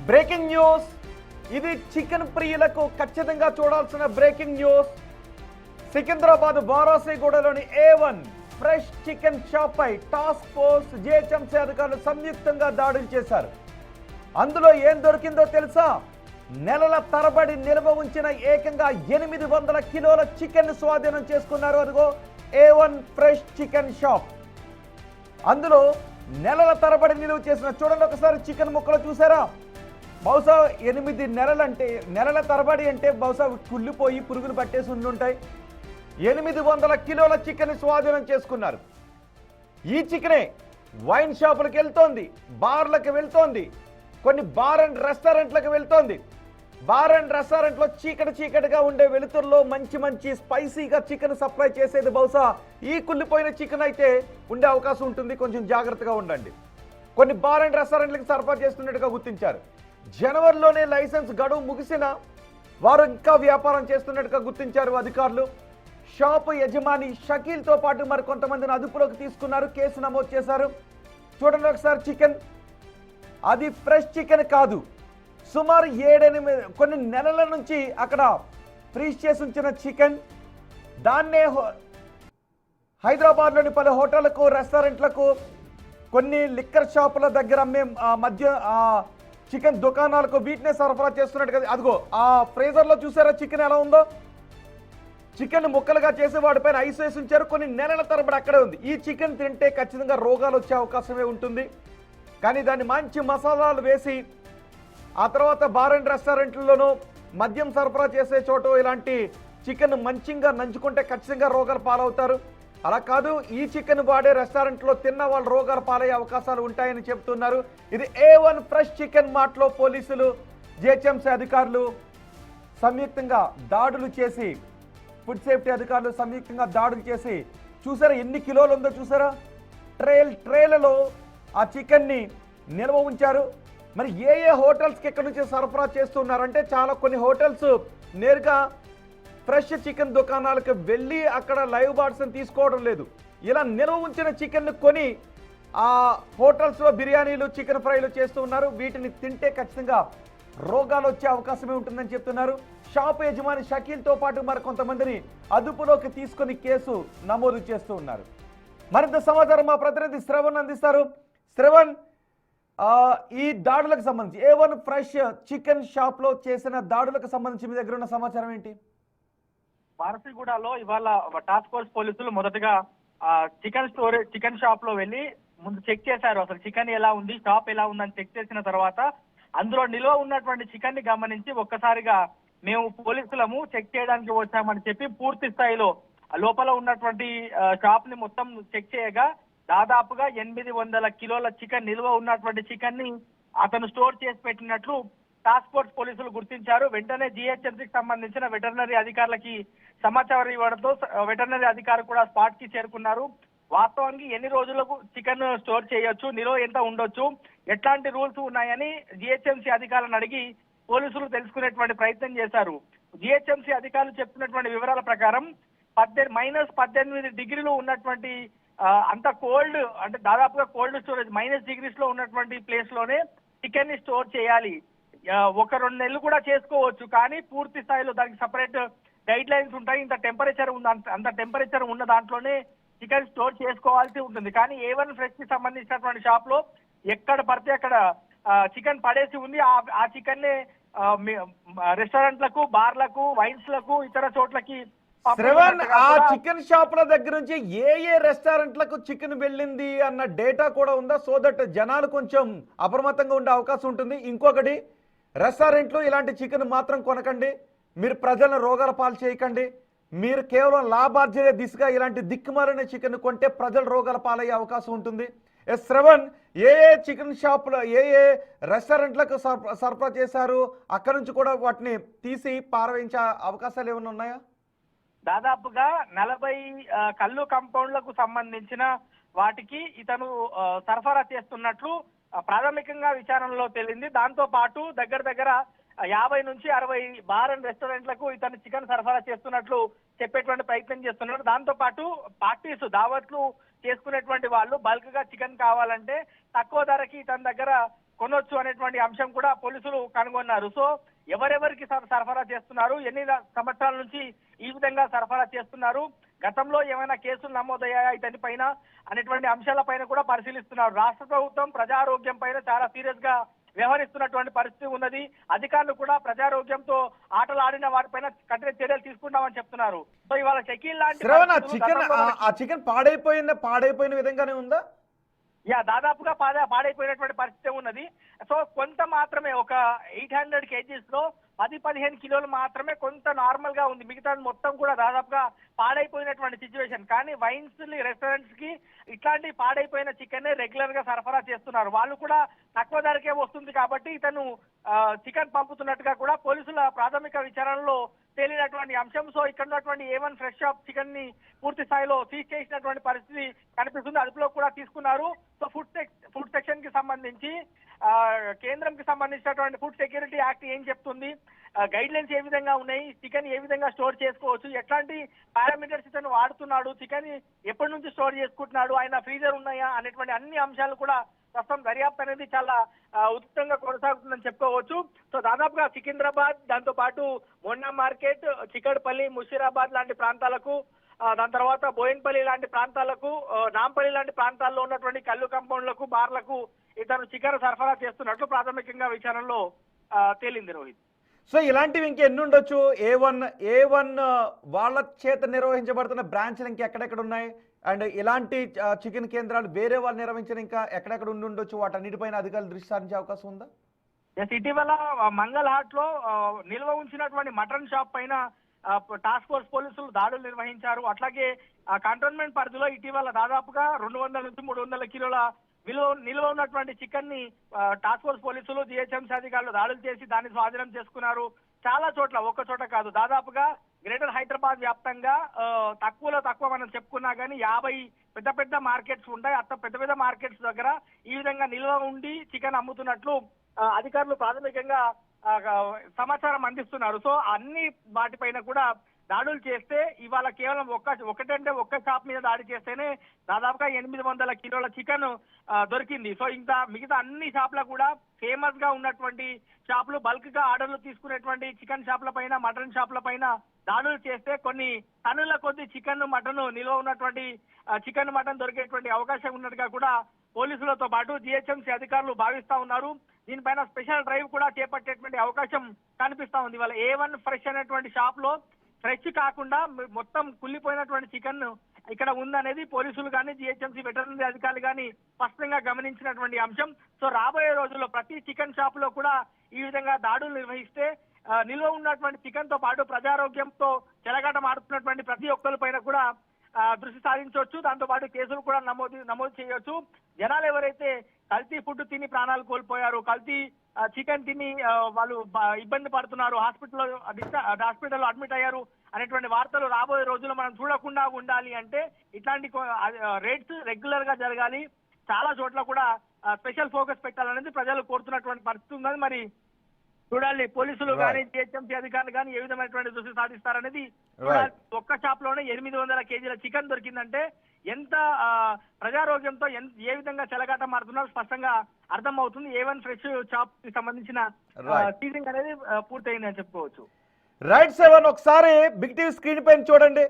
Breaking news. ఇది chicken ప్రియులకు ఖచ్చితంగా చూడాల్సిన బ్రేకింగ్ న్యూస్. సికింద్రాబాద్ బారాసీగూడలోని A1 ఫ్రెష్ చికెన్ షాప్ పై టాస్క్ ఫోర్స్ జిహెచ్ఎంసీ అధికారులు సంయుక్తంగా దాడులు చేశారు. అందులో ఏం దొరికిందో తెలుసా? నెలల తరబడి నిల్వ ఉంచిన ఏకంగా 800 కిలోల చికెన్ స్వాధీనం చేసుకున్నారు. అదిగో A1 ఫ్రెష్ చికెన్ షాప్. అందులో నెలల తరబడి నిల్వ చేసిన, చూడండి ఒకసారి చికెన్ ముక్కలు చూసారా? బహుశా 8 నెలలంటే, నెలల తరబడి అంటే బహుశా కుళ్ళిపోయి పురుగులు పట్టేసి ఉండుంటాయి. 800 కిలోల చికెన్ స్వాధీనం చేసుకున్నారు. ఈ చికెనే వైన్ షాపులకు వెళ్తోంది, బార్లకు వెళ్తోంది, కొన్ని బార్ అండ్ రెస్టారెంట్లకు వెళ్తోంది. బార్ అండ్ రెస్టారెంట్లో చీకటిగా ఉండే వెలుతురులో మంచి స్పైసీగా చికెన్ సప్లై చేసేది బహుశా ఈ కుళ్ళిపోయిన చికెన్ అయితే ఉండే అవకాశం ఉంటుంది. కొంచెం జాగ్రత్తగా ఉండండి. కొన్ని బార్ అండ్ రెస్టారెంట్లకు సరఫరా చేస్తున్నట్టుగా గుర్తించారు. జనవరిలోనే లైసెన్స్ గడువు ముగిసిన వారు ఇంకా వ్యాపారం చేస్తున్నట్టుగా గుర్తించారు అధికారులు. షాపు యజమాని షకీల్తో పాటు మరి కొంతమందిని అదుపులోకి తీసుకున్నారు, కేసు నమోదు చేశారు. చూడండి ఒకసారి చికెన్, అది ఫ్రెష్ చికెన్ కాదు, సుమారు 7-8 కొన్ని నెలల నుంచి అక్కడ ఫ్రీజ్ చేసి ఉంచిన చికెన్. దాన్నే హైదరాబాద్లోని పలు హోటళ్లకు, రెస్టారెంట్లకు, కొన్ని లిక్కర్ షాపుల దగ్గర అమ్మే మధ్య చికెన్ దుకాణాలకు వీటినే సరఫరా చేస్తున్నట్టు కదా. అదిగో ఆ ఫ్రీజర్లో చూసారా చికెన్ ఎలా ఉందో? చికెన్ ముక్కలుగా చేసి వాటిపైన ఐస్ వేసి ఉంచారు. కొన్ని నెలల తరబడి అక్కడే ఉంది. ఈ చికెన్ తింటే ఖచ్చితంగా రోగాలు వచ్చే అవకాశమే ఉంటుంది. కానీ దాన్ని మంచి మసాలాలు వేసి ఆ తర్వాత బార్ అండ్ రెస్టారెంట్లలోనూ మద్యం సరఫరా చేసే చోటు ఇలాంటి చికెన్ మంచిగా నంచుకుంటే ఖచ్చితంగా రోగాలు పాలవుతారు. అలా కాదు, ఈ చికెన్ వాడే రెస్టారెంట్లో తిన్న వాళ్ళు రోగాలు పాలయ్యే అవకాశాలు ఉంటాయని చెప్తున్నారు. ఇది A1 ఫ్రెష్ చికెన్ మార్ట్లో పోలీసులు, జిహెచ్ఎంసీ అధికారులు సంయుక్తంగా దాడులు చేసి, ఫుడ్ సేఫ్టీ అధికారులు సంయుక్తంగా దాడులు చేసి, చూసారా ఎన్ని కిలోలు ఉందో చూసారా? ట్రేలలో ఆ చికెన్ని నిల్వ ఉంచారు. మరి ఏ హోటల్స్కి ఎక్కడి నుంచి సరఫరా చేస్తున్నారంటే చాలా కొన్ని హోటల్స్ నేరుగా ఫ్రెష్ చికెన్ దుకాణాలకు వెళ్ళి అక్కడ లైవ్ బార్డ్స్ని తీసుకోవడం లేదు. ఇలా నిల్వ ఉంచిన చికెన్ను కొని ఆ హోటల్స్లో బిర్యానీలు, చికెన్ ఫ్రైలు చేస్తూ ఉన్నారు. వీటిని తింటే ఖచ్చితంగా రోగాలు వచ్చే అవకాశమే ఉంటుందని చెప్తున్నారు. షాపు యజమాని షకీల్తో పాటు మరి కొంతమందిని అదుపులోకి తీసుకొని కేసు నమోదు చేస్తూ ఉన్నారు. మరింత సమాచారం మా ప్రతినిధి శ్రవణ్ అందిస్తారు. శ్రవణ్, ఈ దాడులకు సంబంధించి A1 ఫ్రెష్ చికెన్ షాప్లో చేసిన దాడులకు సంబంధించి మీ దగ్గర ఉన్న సమాచారం ఏంటి? వారసిగూడలో ఇవాళ టాస్క్ ఫోర్స్ పోలీసులు మొదటగా చికెన్ షాప్ లో వెళ్ళి ముందు చెక్ చేశారు. అసలు చికెన్ ఎలా ఉంది, షాప్ ఎలా ఉందని చెక్ చేసిన తర్వాత అందులో నిల్వ ఉన్నటువంటి చికెన్ ని గమనించి ఒక్కసారిగా మేము పోలీసులము చెక్ చేయడానికి వచ్చామని చెప్పి పూర్తి స్థాయిలో లోపల ఉన్నటువంటి షాప్ ని మొత్తం చెక్ చేయగా దాదాపుగా 800 కిలోల చికెన్ నిల్వ ఉన్నటువంటి చికెన్ ని అతను స్టోర్ చేసి పెట్టినట్లు టాస్క్ ఫోర్స్ పోలీసులు గుర్తించారు. వెంటనే జిహెచ్ఎంసీకి సంబంధించిన వెటర్నరీ అధికారులకి సమాచారం ఇవ్వడంతో వెటర్నరీ అధికారులు కూడా స్పాట్ కి చేరుకున్నారు. వాస్తవానికి ఎన్ని రోజులకు చికెన్ స్టోర్ చేయొచ్చు, నిల్వ ఎంత ఉండొచ్చు, ఎట్లాంటి రూల్స్ ఉన్నాయని జిహెచ్ఎంసీ అధికారులను అడిగి పోలీసులు తెలుసుకునేటువంటి ప్రయత్నం చేశారు. జిహెచ్ఎంసీ అధికారులు చెప్తున్నటువంటి వివరాల ప్రకారం -18 డిగ్రీలు ఉన్నటువంటి అంత కోల్డ్, అంటే దాదాపుగా కోల్డ్ స్టోరేజ్ -డిగ్రీస్ లో ఉన్నటువంటి ప్లేస్ లోనే చికెన్ ని స్టోర్ చేయాలి. 1-2 నెలలు కూడా చేసుకోవచ్చు, కానీ పూర్తి స్థాయిలో దానికి సపరేట్ గైడ్ లైన్స్ ఉంటాయి. ఇంత టెంపరేచర్ అంత టెంపరేచర్ ఉన్న దాంట్లోనే చికెన్ స్టోర్ చేసుకోవాల్సి ఉంటుంది. కానీ A1 ఫ్రెష్ కి సంబంధించినటువంటి షాప్ లో ఎక్కడ పడితే అక్కడ చికెన్ పడేసి ఉంది. ఆ చికెన్ ని రెస్టారెంట్లకు, బార్లకు, వైన్స్ లకు, ఇతర చోట్లకి. శ్రవణ్, ఆ చికెన్ షాపుల దగ్గర నుంచి ఏ రెస్టారెంట్లకు చికెన్ వెళ్ళింది అన్న డేటా కూడా ఉందా? సో దట్ జనాలు కొంచెం అప్రమత్తంగా ఉండే అవకాశం ఉంటుంది. ఇంకొకటి, రెస్టారెంట్లు ఇలాంటి చికెన్ మాత్రం కొనకండి, మీరు ప్రజలను రోగాల పాలు చేయకండి. మీరు కేవలం లాభార్జనే దిశగా ఇలాంటి దిక్కుమాలిన చికెన్ కొంటే ప్రజలు రోగాల పాలయ్యే అవకాశం ఉంటుంది. శ్రవణ్, ఏ చికెన్ షాపులో ఏ రెస్టారెంట్లకు సరఫరా చేశారు? అక్కడ నుంచి కూడా వాటిని తీసి పారవేయించే అవకాశాలు ఏమైనా ఉన్నాయా? దాదాపుగా 40 కళ్ళు కాంపౌండ్లకు సంబంధించిన వాటికి ఇతను సరఫరా చేస్తున్నట్లు ప్రాథమికంగా విచారణలో తేలింది. దాంతో పాటు దగ్గర 50 నుంచి 60 బార్ అండ్ రెస్టారెంట్లకు ఇతను చికెన్ సరఫరా చేస్తున్నట్లు చెప్పేటువంటి ప్రయత్నం చేస్తున్నారు. దాంతో పాటు పార్టీస్, దావత్లు చేసుకునేటువంటి వాళ్ళు బల్క్ గా చికెన్ కావాలంటే తక్కువ ధరకి ఇతని దగ్గర కొనొచ్చు అనేటువంటి అంశం కూడా పోలీసులు కనుగొన్నారు. సో ఎవరెవరికి సరఫరా చేస్తున్నారు, ఎన్ని సంవత్సరాల నుంచి ఈ విధంగా సరఫరా చేస్తున్నారు, గతంలో ఏమైనా కేసులు నమోదయ్యాయా ఇతని పైన అనేటువంటి అంశాలపైన కూడా పరిశీలిస్తున్నారు. రాష్ట్ర ప్రభుత్వం ప్రజారోగ్యం పైన చాలా సీరియస్ గా వ్యవహరిస్తున్నటువంటి పరిస్థితి ఉన్నది. అధికారులు కూడా ప్రజారోగ్యంతో ఆటలు ఆడిన వారిపైన కఠిన చర్యలు తీసుకుంటామని చెప్తున్నారు. సో ఇవాళ షకీల్ లాంటి చికెన్ పాడైపోయిన విధంగానే ఉందా? దాదాపుగా పాడైపోయినటువంటి పరిస్థితి ఉన్నది. సో కొంత మాత్రమే ఒక 800 kgs లో 10-15 కిలోలు మాత్రమే కొంత నార్మల్ గా ఉంది. మిగతా మొత్తం కూడా దాదాపుగా పాడైపోయినటువంటి సిచ్యువేషన్. కానీ వైన్స్ రెస్టారెంట్స్ కి ఇట్లాంటి పాడైపోయిన చికెన్ రెగ్యులర్ గా సరఫరా చేస్తున్నారు. వాళ్ళు కూడా తక్కువ ధరకే వస్తుంది కాబట్టి ఇతను చికెన్ పంపుతున్నట్టుగా కూడా పోలీసుల ప్రాథమిక విచారణలో తేలినటువంటి అంశం. సో ఇక్కడ ఉన్నటువంటి A1 ఫ్రెష్ షాప్ చికెన్ ని పూర్తి స్థాయిలో సీజ్ చేసినటువంటి పరిస్థితి కనిపిస్తుంది. అదుపులో కూడా తీసుకున్నారు. సో ఫుడ్ సెక్షన్ కి సంబంధించి కేంద్రంకి సంబంధించినటువంటి ఫుడ్ సెక్యూరిటీ యాక్ట్ ఏం చెప్తుంది, గైడ్ లైన్స్ ఏ విధంగా ఉన్నాయి, చికెన్ ఏ విధంగా స్టోర్ చేసుకోవచ్చు, ఎట్లాంటి పారామీటర్స్ ఇతను వాడుతున్నాడు, చికెన్ ఎప్పటి నుంచి స్టోర్ చేసుకుంటున్నాడు, ఆయన ఫ్రీజర్ ఉన్నాయా అనేటువంటి అన్ని అంశాలు కూడా ప్రస్తుతం దర్యాప్తు అనేది చాలా ఉచితంగా కొనసాగుతుందని చెప్పుకోవచ్చు. సో దాదాపుగా సికింద్రాబాద్, దాంతో పాటు మొండా మార్కెట్, చిక్కడపల్లి, ముషీరాబాద్ లాంటి ప్రాంతాలకు, దాని తర్వాత బోయిన్పల్లి లాంటి ప్రాంతాలకు, నాంపల్లి లాంటి ప్రాంతాల్లో ఉన్నటువంటి కళ్ళు కాంపౌండ్లకు, బార్లకు ఇతను చికెన్ సరఫరా చేస్తున్నట్లు ప్రాథమికంగా విచారణలో తేలింది రోహిత్. సో ఇలాంటివి ఇంకెన్ని ఉండొచ్చు? A1 వాళ్ళ చేత నిర్వహించబడుతున్న బ్రాంచ్లు ఇంకెక్కడెక్కడ ఉన్నాయి? అండ్ ఇలాంటి చికెన్ కేంద్రాలు వేరే వాళ్ళు నిర్వహించిన ఇంకా ఎక్కడెక్కడ ఉండొచ్చు? వాటన్నిటిపైన అధికారులు దృష్టి సారించే అవకాశం ఉందా? ఇటీవల మంగళ హాట్ లో నిల్వ ఉంచినటువంటి మటన్ షాప్ పైన టాస్క్ ఫోర్స్ పోలీసులు దాడులు నిర్వహించారు. అట్లాగే కంటోన్మెంట్ పరిధిలో ఇటీవల దాదాపుగా 200 నుంచి 300 కిలోల నిల్వ ఉన్నటువంటి చికెన్ ని టాస్క్ ఫోర్స్ పోలీసులు, GHMC అధికారులు దాడులు చేసి దాన్ని స్వాధీనం చేసుకున్నారు. చాలా చోట్ల, ఒక్క చోట కాదు, దాదాపుగా గ్రేటర్ హైదరాబాద్ వ్యాప్తంగా తక్కువలో తక్కువ మనం చెప్పుకున్నా కానీ 50 పెద్ద పెద్ద మార్కెట్స్ ఉంటాయి. అంత పెద్ద పెద్ద మార్కెట్స్ దగ్గర ఈ విధంగా నిల్వ ఉండి చికెన్ అమ్ముతున్నట్లు అధికారులు ప్రాథమికంగా సమాచారం అందిస్తున్నారు. సో అన్ని వాటిపైన కూడా దాడులు చేస్తే ఇవాళ కేవలం ఒక్క షాప్ మీద దాడి చేస్తేనే దాదాపుగా 800 కిలోల చికెన్ దొరికింది. సో ఇంకా మిగతా అన్ని షాప్ల కూడా ఫేమస్ గా ఉన్నటువంటి షాపులు, బల్క్ గా ఆర్డర్లు తీసుకునేటువంటి చికెన్ షాప్ల పైన, మటన్ షాప్ల పైన దాడులు చేస్తే కొన్ని టన్నుల కొద్ది చికెన్, మటన్ నిల్వ ఉన్నటువంటి చికెన్, మటన్ దొరికేటువంటి అవకాశం ఉన్నట్టుగా కూడా పోలీసులతో పాటు GHMC అధికారులు భావిస్తా ఉన్నారు. దీనిపైన స్పెషల్ డ్రైవ్ కూడా చేపట్టేటువంటి అవకాశం కనిపిస్తా ఉంది. ఇవాళ A1 ఫ్రెష్ అనేటువంటి షాప్ లో ఫ్రెష్ కాకుండా మొత్తం కుళ్ళిపోయినటువంటి చికెన్ ఇక్కడ ఉందనేది పోలీసులు కానీ, GHMC వెటర్నరీ అధికారులు కానీ స్పష్టంగా గమనించినటువంటి అంశం. సో రాబోయే రోజుల్లో ప్రతి చికెన్ షాప్ లో కూడా ఈ విధంగా దాడులు నిర్వహిస్తే నిల్వ ఉన్నటువంటి చికెన్ తో పాటు ప్రజారోగ్యంతో చెలగాటం ఆడుతున్నటువంటి ప్రతి ఒక్కరి పైన కూడా దృష్టి సాధించవచ్చు. దాంతో పాటు కేసులు కూడా నమోదు చేయొచ్చు. జనాలు ఎవరైతే కల్తీ ఫుడ్ తిని ప్రాణాలు కోల్పోయారు, కల్తీ చికెన్ తిని వాళ్ళు ఇబ్బంది పడుతున్నారు, హాస్పిటల్లో అడ్మిట్ అయ్యారు అనేటువంటి వార్తలు రాబోయే రోజుల్లో మనం చూడకుండా ఉండాలి అంటే ఇట్లాంటి రేట్స్ రెగ్యులర్ గా జరగాలి. చాలా చోట్ల కూడా స్పెషల్ ఫోకస్ పెట్టాలనేది ప్రజలు కోరుతున్నటువంటి పరిస్థితి ఉన్నది. మరి చూడాలి, పోలీసులు కానీ, GHMC అధికారులు కానీ ఏ విధమైనటువంటి దృష్టి సాధిస్తారనేది చూడాలి. ఒక్క షాప్ లోనే 800 కేజీల చికెన్ దొరికిందంటే ఎంత ప్రజారోగ్యంతో ఏ విధంగా చెలగాటం మారుతున్నారో స్పష్టంగా అర్థం అవుతుంది. A1 ఫ్రెష్ షాప్ కి సంబంధించిన సీజింగ్ అనేది పూర్తయింది అని చెప్పుకోవచ్చు. రైట్ 7 ఒకసారి బిగ్ టీవీ స్క్రీన్ పైన చూడండి,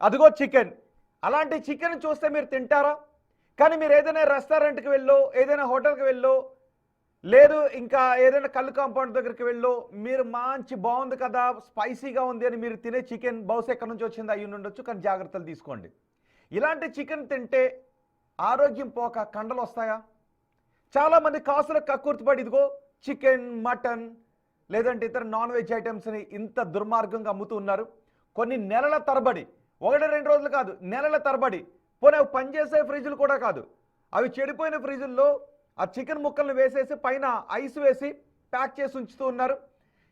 అదిగో చికెన్. అలాంటి చికెన్ చూస్తే మీరు తింటారా? కానీ మీరు ఏదైనా రెస్టారెంట్కి వెళ్ళో, ఏదైనా హోటల్కి వెళ్ళో, లేదు ఇంకా ఏదైనా కళ్ళు కాంపౌండ్ దగ్గరికి వెళ్ళో మీరు మంచి బాగుంది కదా, స్పైసీగా ఉంది అని మీరు తినే చికెన్ బహుశా ఎక్కడి నుంచి వచ్చింది అయ్యి ఉండొచ్చు, కానీ జాగ్రత్తలు తీసుకోండి. ఇలాంటి చికెన్ తింటే ఆరోగ్యం పోక కండలు వస్తాయా? చాలామంది కాసులకు కక్కుర్తిపడి ఇదిగో చికెన్, మటన్ లేదంటే ఇతర నాన్ వెజ్ ఐటమ్స్ని ఇంత దుర్మార్గంగా అమ్ముతూ ఉన్నారు. కొన్ని నెలల తరబడి, 1-2 రోజులు కాదు, నెలల తరబడి. పోనీ అవి పనిచేసే ఫ్రిడ్జ్లు కూడా కాదు, అవి చెడిపోయిన ఫ్రిడ్జుల్లో ఆ చికెన్ ముక్కలను వేసేసి పైన ఐస్ వేసి ప్యాక్ చేసి ఉంచుతూ ఉన్నారు.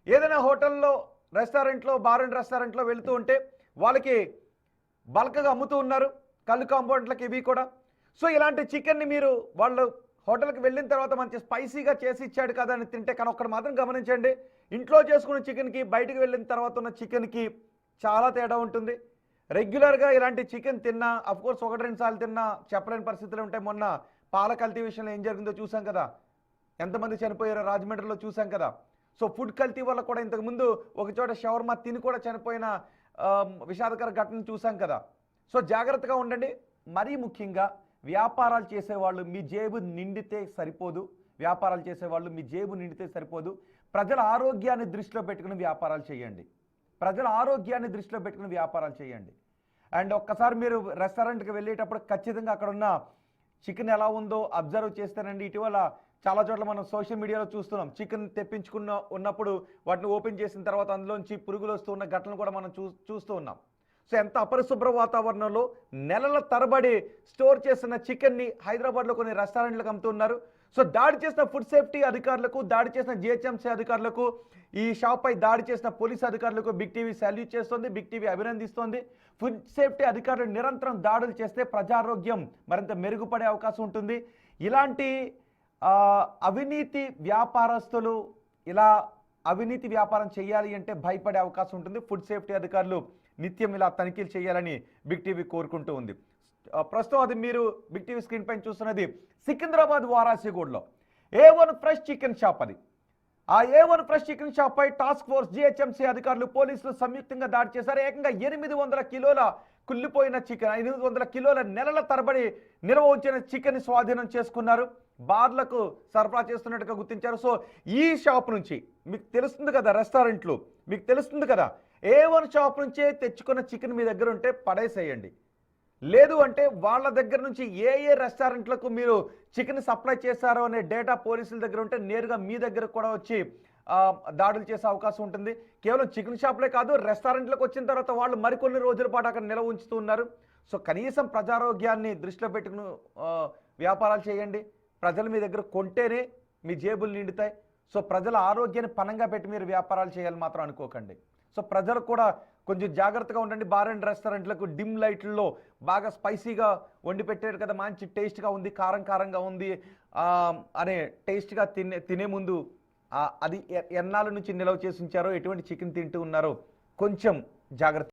ఏదైనా హోటల్లో, రెస్టారెంట్లో, బార్ అండ్ రెస్టారెంట్లో వెళుతూ ఉంటే వాళ్ళకి బల్క్గా అమ్ముతూ ఉన్నారు, కళ్ళు కాంపౌండ్లకి ఇవి కూడా. సో ఇలాంటి చికెన్ని మీరు వాళ్ళు హోటల్కి వెళ్ళిన తర్వాత మంచి స్పైసీగా చేసి ఇచ్చాడు కదా అని తింటే, కానీ ఒక్కటి మాత్రం గమనించండి, ఇంట్లో చేసుకున్న చికెన్కి బయటకు వెళ్ళిన తర్వాత ఉన్న చికెన్కి చాలా తేడా ఉంటుంది. రెగ్యులర్గా ఇలాంటి చికెన్ తిన్నా, అఫ్కోర్స్ 1-2 సార్లు తిన్నా చెప్పలేని పరిస్థితులు ఉంటాయి. మొన్న పాల కల్తీ విషయంలో ఏం జరిగిందో చూసాం కదా. ఎంతమంది చనిపోయారో రాజమండ్రిలో చూసాం కదా. సో ఫుడ్ కల్తీ వల్ల కూడా ఇంతకుముందు ఒక చోట షవర్మా తిని కూడా చనిపోయిన విషాదకర ఘటన చూసాం కదా. సో జాగ్రత్తగా ఉండండి. మరీ ముఖ్యంగా వ్యాపారాలు చేసేవాళ్ళు మీ జేబు నిండితే సరిపోదు. వ్యాపారాలు చేసేవాళ్ళు మీ జేబు నిండితే సరిపోదు. ప్రజల ఆరోగ్యాన్ని దృష్టిలో పెట్టుకుని వ్యాపారాలు చేయండి. ప్రజల ఆరోగ్యాన్ని దృష్టిలో పెట్టుకుని వ్యాపారాలు చేయండి. అండ్ ఒక్కసారి మీరు రెస్టారెంట్కి వెళ్ళేటప్పుడు ఖచ్చితంగా అక్కడ ఉన్న చికెన్ ఎలా ఉందో అబ్జర్వ్ చేస్తానండి. ఇటీవల చాలా చోట్ల మనం సోషల్ మీడియాలో చూస్తున్నాం. చికెన్ ఉన్నప్పుడు వాటిని ఓపెన్ చేసిన తర్వాత అందులోంచి పురుగులు వస్తూ ఉన్న ఘటనలు కూడా మనం చూస్తూ ఉన్నాం. సో ఎంత అపరిశుభ్ర వాతావరణంలో నెలల తరబడి స్టోర్ చేసిన చికెన్ని హైదరాబాద్లో కొన్ని రెస్టారెంట్లకు అమ్ముతున్నారు. సో దాడి చేసిన ఫుడ్ సేఫ్టీ అధికారులకు, దాడి చేసిన జిహెచ్ఎంసీ అధికారులకు, ఈ షాప్పై దాడి చేసిన పోలీసు అధికారులకు బిగ్ టీవీ సాల్యూట్ చేస్తోంది, బిగ్ టీవీ అభినందిస్తోంది. ఫుడ్ సేఫ్టీ అధికారులు నిరంతరం దాడులు చేస్తే ప్రజారోగ్యం మరింత మెరుగుపడే అవకాశం ఉంటుంది. ఇలాంటి అవినీతి వ్యాపారస్తులు ఇలా అవినీతి వ్యాపారం చేయాలి అంటే భయపడే అవకాశం ఉంటుంది. ఫుడ్ సేఫ్టీ అధికారులు నిత్యం ఇలా తనిఖీలు చేయాలని బిగ్ టీవీ కోరుకుంటూ ఉంది. ప్రస్తుతం అది మీరు బిగ్ టీవీ స్క్రీన్ పైన చూస్తున్నది సికింద్రాబాద్ వారాసిగూడలో A1 ఫ్రెష్ చికెన్ షాప్. అది ఆ A1 ఫ్రెష్ చికెన్ షాప్ పై టాస్క్ ఫోర్స్, జిహెచ్ఎంసీ అధికారులు, పోలీసులు సంయుక్తంగా దాడి చేశారు. ఏకంగా 800 కిలోల కుళ్ళిపోయిన చికెన్, 500 కిలోల నెలల తరబడి నిల్వ ఉంచిన చికెన్ స్వాధీనం చేసుకున్నారు. బార్లకు సరఫరా చేస్తున్నట్టుగా గుర్తించారు. సో ఈ షాప్ నుంచి మీకు తెలుస్తుంది కదా, రెస్టారెంట్లు మీకు తెలుస్తుంది కదా, A1 షాప్ నుంచే తెచ్చుకున్న చికెన్ మీ దగ్గర ఉంటే పడేసేయండి. లేదు అంటే వాళ్ళ దగ్గర నుంచి ఏ రెస్టారెంట్లకు మీరు చికెన్ సప్లై చేశారో అనే డేటా పోలీసుల దగ్గర ఉంటే నేరుగా మీ దగ్గర కూడా వచ్చి దాడులు చేసే అవకాశం ఉంటుంది. కేవలం చికెన్ షాప్లే కాదు, రెస్టారెంట్లకు వచ్చిన తర్వాత వాళ్ళు మరికొన్ని రోజుల పాటు అక్కడ నిల్వ ఉంచుతూ ఉన్నారు. సో కనీసం ప్రజారోగ్యాన్ని దృష్టిలో పెట్టుకుని వ్యాపారాలు చేయండి. ప్రజలు మీ దగ్గర కొంటేనే మీ జేబులు నిండుతాయి. సో ప్రజల ఆరోగ్యాన్ని పణంగా పెట్టి మీరు వ్యాపారాలు చేయాలని మాత్రం అనుకోకండి. సో ప్రజలు కూడా కొంచెం జాగ్రత్తగా ఉండండి. బార్ అండ్ రెస్టారెంట్లకు డిమ్ లైట్లలో బాగా స్పైసీగా వండి పెట్టారు కదా, మంచి టేస్ట్గా ఉంది, కారంగా ఉంది అనే టేస్ట్గా తినే ముందు అది ఎన్నాళ్ళ నుంచి నిల్వ చేసి ఉంచారో, ఎటువంటి చికెన్ తింటూ ఉన్నారో కొంచెం జాగ్రత్త.